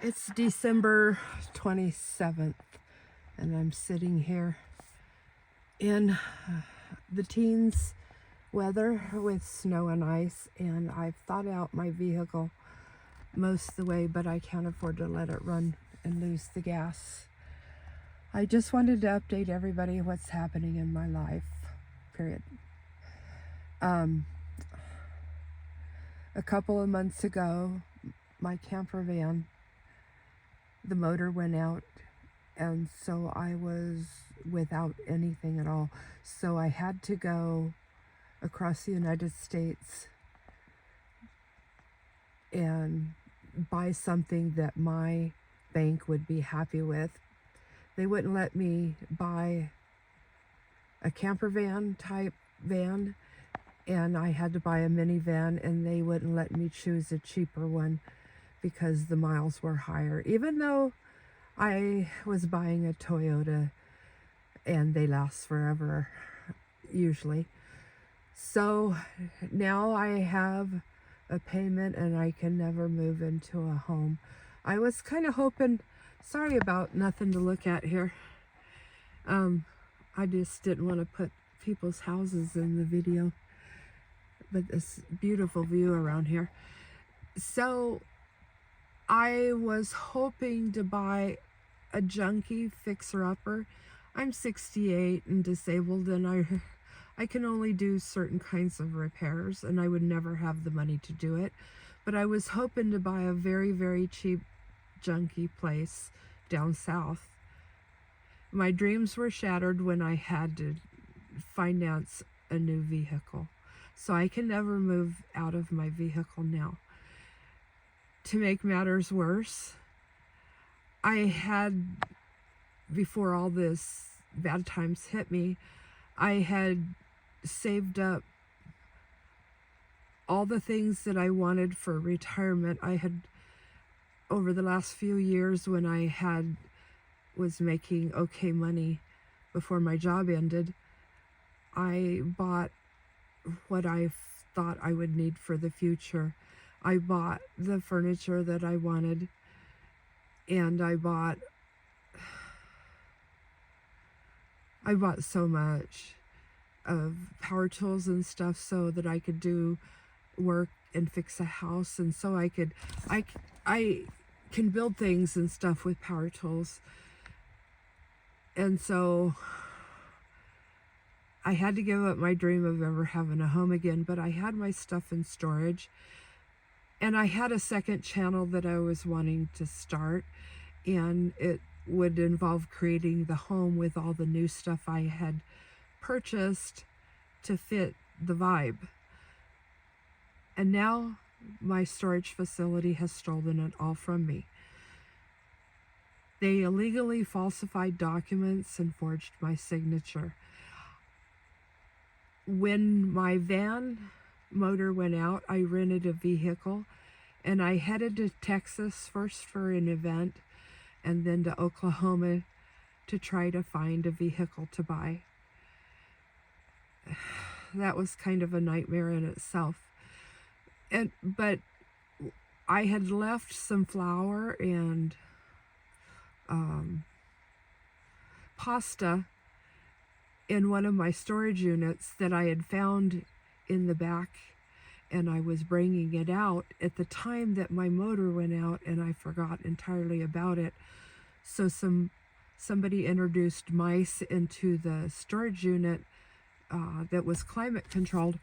It's December 27th, and I'm sitting here in the teens weather with snow and ice, and I've thought out my vehicle most of the way, but I can't afford to let it run and lose the gas. I just wanted to update everybody what's happening in my life, period. A couple of months ago, my camper van, the motor went out, and so I was without anything at all. So I had to go across the United States and buy something that my bank would be happy with. They wouldn't let me buy a camper van type van, and I had to buy a minivan, and they wouldn't let me choose a cheaper one because the miles were higher, even though I was buying a Toyota and they last forever usually. So now I have a payment and I can never move into a home. I was kind of hoping, sorry about nothing to look at here. I just didn't want to put people's houses in the video, but this beautiful view around here. So I was hoping to buy a junky fixer-upper. I'm 68 and disabled, and I can only do certain kinds of repairs, and I would never have the money to do it. But I was hoping to buy a very, very cheap junky place down south. My dreams were shattered when I had to finance a new vehicle. So I can never move out of my vehicle now. To make matters worse, I had, before all this bad times hit me, I had saved up all the things that I wanted for retirement. I had, over the last few years when I was making okay money before my job ended, I bought what I thought I would need for the future. I bought the furniture that I wanted, and I bought so much of power tools and stuff so that I could do work and fix a house, and so I can build things and stuff with power tools. And so I had to give up my dream of ever having a home again, but I had my stuff in storage, and I had a second channel that I was wanting to start, and it would involve creating the home with all the new stuff I had purchased to fit the vibe. And now my storage facility has stolen it all from me. They illegally falsified documents and forged my signature. When my van motor went out, I rented a vehicle, and I headed to Texas first for an event, and then to Oklahoma to try to find a vehicle to buy. That was kind of a nightmare in itself. But I had left some flour and pasta in one of my storage units that I had found in the back, and I was bringing it out at the time that my motor went out, and I forgot entirely about it. So somebody introduced mice into the storage unit that was climate controlled,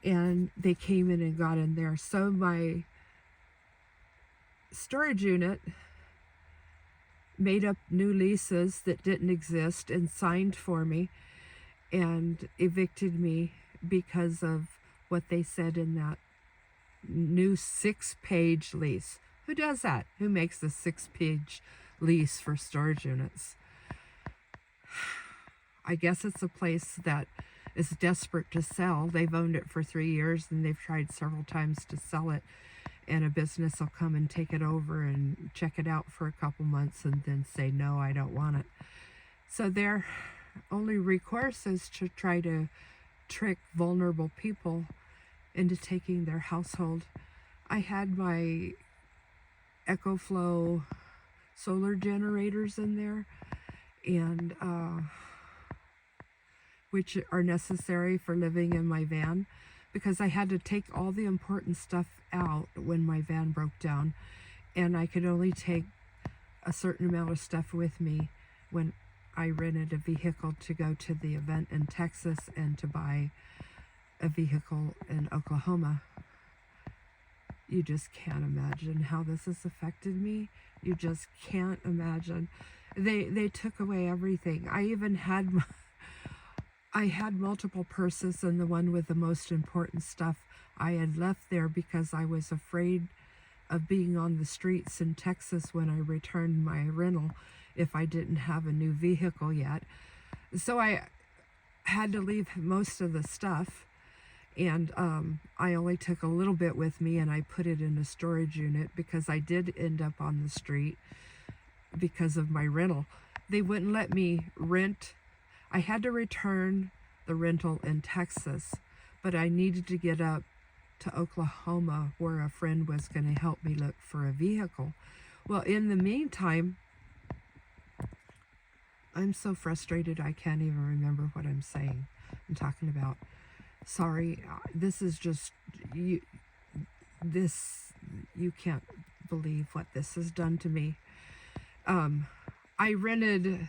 and they came in and got in there. So my storage unit made up new leases that didn't exist and signed for me and evicted me because of what they said in that new 6-page lease. Who does that? Who makes a 6-page lease for storage units? I guess it's a place that is desperate to sell. They've owned it for 3 years, and they've tried several times to sell it, and a business will come and take it over and check it out for a couple months and then say, no, I don't want it. So their only recourse is to try to trick vulnerable people into taking their household. I had my EcoFlow solar generators in there, and which are necessary for living in my van, because I had to take all the important stuff out when my van broke down, and I could only take a certain amount of stuff with me when I rented a vehicle to go to the event in Texas and to buy a vehicle in Oklahoma. You just can't imagine how this has affected me. You just can't imagine. They took away everything. I even had I had multiple purses, and the one with the most important stuff I had left there because I was afraid of being on the streets in Texas when I returned my rental if I didn't have a new vehicle yet. So I had to leave most of the stuff, and I only took a little bit with me, and I put it in a storage unit because I did end up on the street because of my rental. They wouldn't let me rent. I had to return the rental in Texas, but I needed to get up to Oklahoma where a friend was going to help me look for a vehicle. Well, in the meantime, I'm so frustrated I can't even remember what I'm talking about. Sorry, this is just, you can't believe what this has done to me. I rented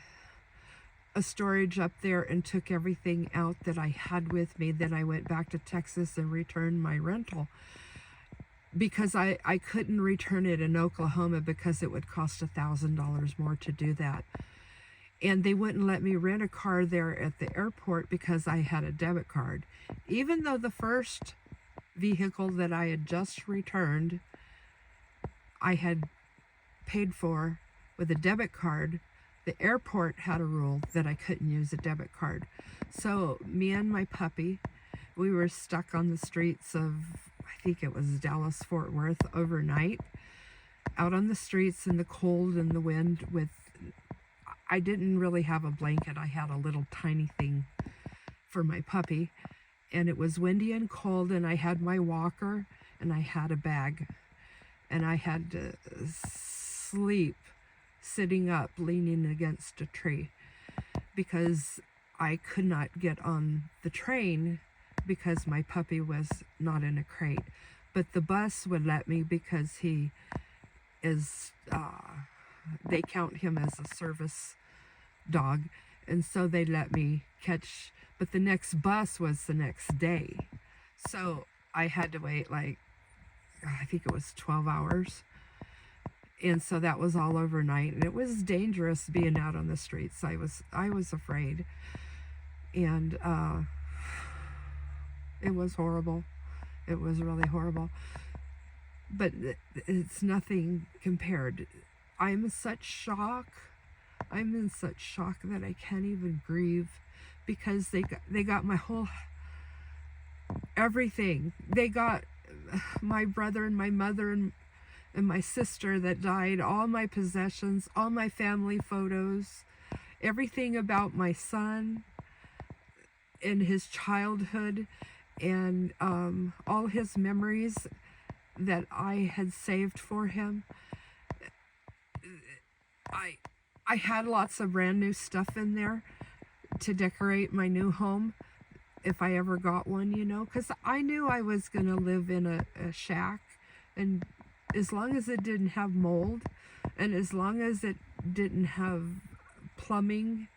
a storage up there and took everything out that I had with me. Then I went back to Texas and returned my rental because I couldn't return it in Oklahoma because it would cost $1,000 more to do that. And they wouldn't let me rent a car there at the airport because I had a debit card. Even though the first vehicle that I had just returned, I had paid for with a debit card, the airport had a rule that I couldn't use a debit card. So me and my puppy, we were stuck on the streets of, I think it was Dallas, Fort Worth overnight, out on the streets in the cold and the wind with, I didn't really have a blanket. I had a little tiny thing for my puppy, and it was windy and cold, and I had my walker and I had a bag, and I had to sleep sitting up leaning against a tree because I could not get on the train because my puppy was not in a crate. But the bus would let me because he is they count him as a service dog, and so they let me catch, but the next bus was the next day, so I had to wait like, I think it was 12 hours, and so that was all overnight, and it was dangerous being out on the streets. I was afraid, and it was horrible. It was really horrible, but it's nothing compared. I'm in such shock that I can't even grieve, because they got my whole everything. They got my brother and my mother and my sister that died, all my possessions, all my family photos, everything about my son in his childhood, and all his memories that I had saved for him. I had lots of brand new stuff in there to decorate my new home if I ever got one, because I knew I was going to live in a shack, and as long as it didn't have mold, and as long as it didn't have plumbing,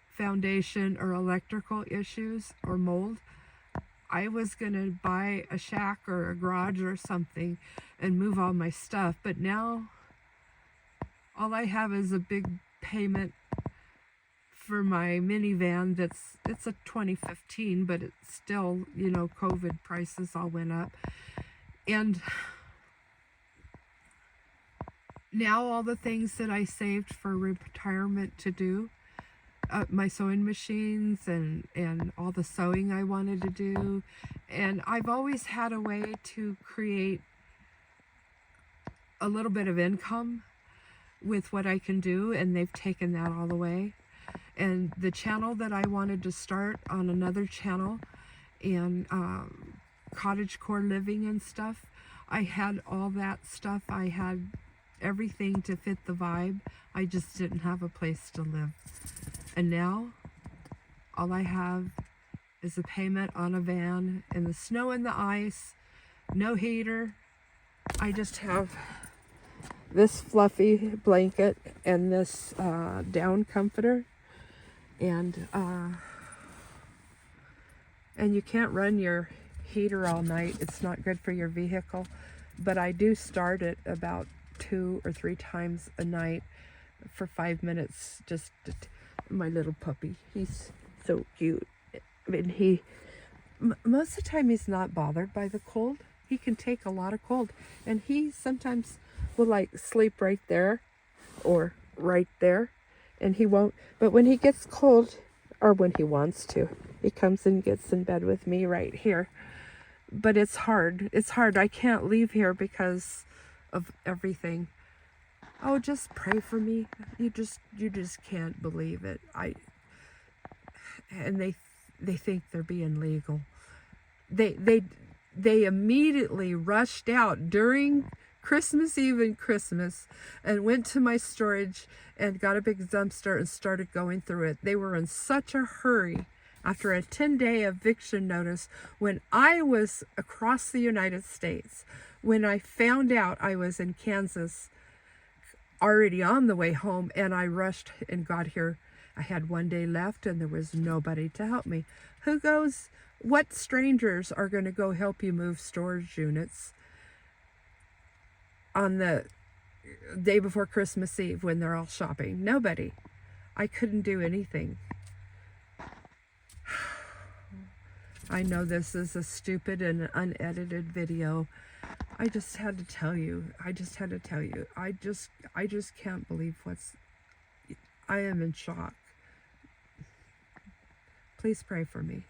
foundation, or electrical issues or mold, I was going to buy a shack or a garage or something and move all my stuff. But now all I have is a big payment for my minivan it's a 2015, but it's still, COVID prices all went up. And now all the things that I saved for retirement to do, my sewing machines and all the sewing I wanted to do, and I've always had a way to create a little bit of income with what I can do, and they've taken that all away. And the channel that I wanted to start on another channel, and cottagecore living and stuff, I had all that stuff. I had everything to fit the vibe. I just didn't have a place to live. And now, all I have is a payment on a van in the snow and the ice, no heater. I just have this fluffy blanket and this down comforter, and you can't run your heater all night. It's not good for your vehicle, but I do start it about 2 or 3 times a night for 5 minutes. Just my little puppy, he's so cute. I mean, most of the time he's not bothered by the cold. He can take a lot of cold, and he sometimes will like sleep right there or right there, and he won't. But when he gets cold, or when he wants to, he comes and gets in bed with me right here. But it's hard. It's hard. I can't leave here because of everything. Oh, just pray for me. You just can't believe it. And they think they're being legal. They immediately rushed out during Christmas Eve and Christmas and went to my storage and got a big dumpster and started going through it. They were in such a hurry after a 10-day eviction notice when I was across the United States. When I found out I was in Kansas, already on the way home, and I rushed and got here. I had 1 day left and there was nobody to help me. What strangers are going to go help you move storage units on the day before Christmas Eve when they're all shopping? Nobody. I couldn't do anything. I know this is a stupid and unedited video. I just had to tell you. I just can't believe I am in shock. Please pray for me.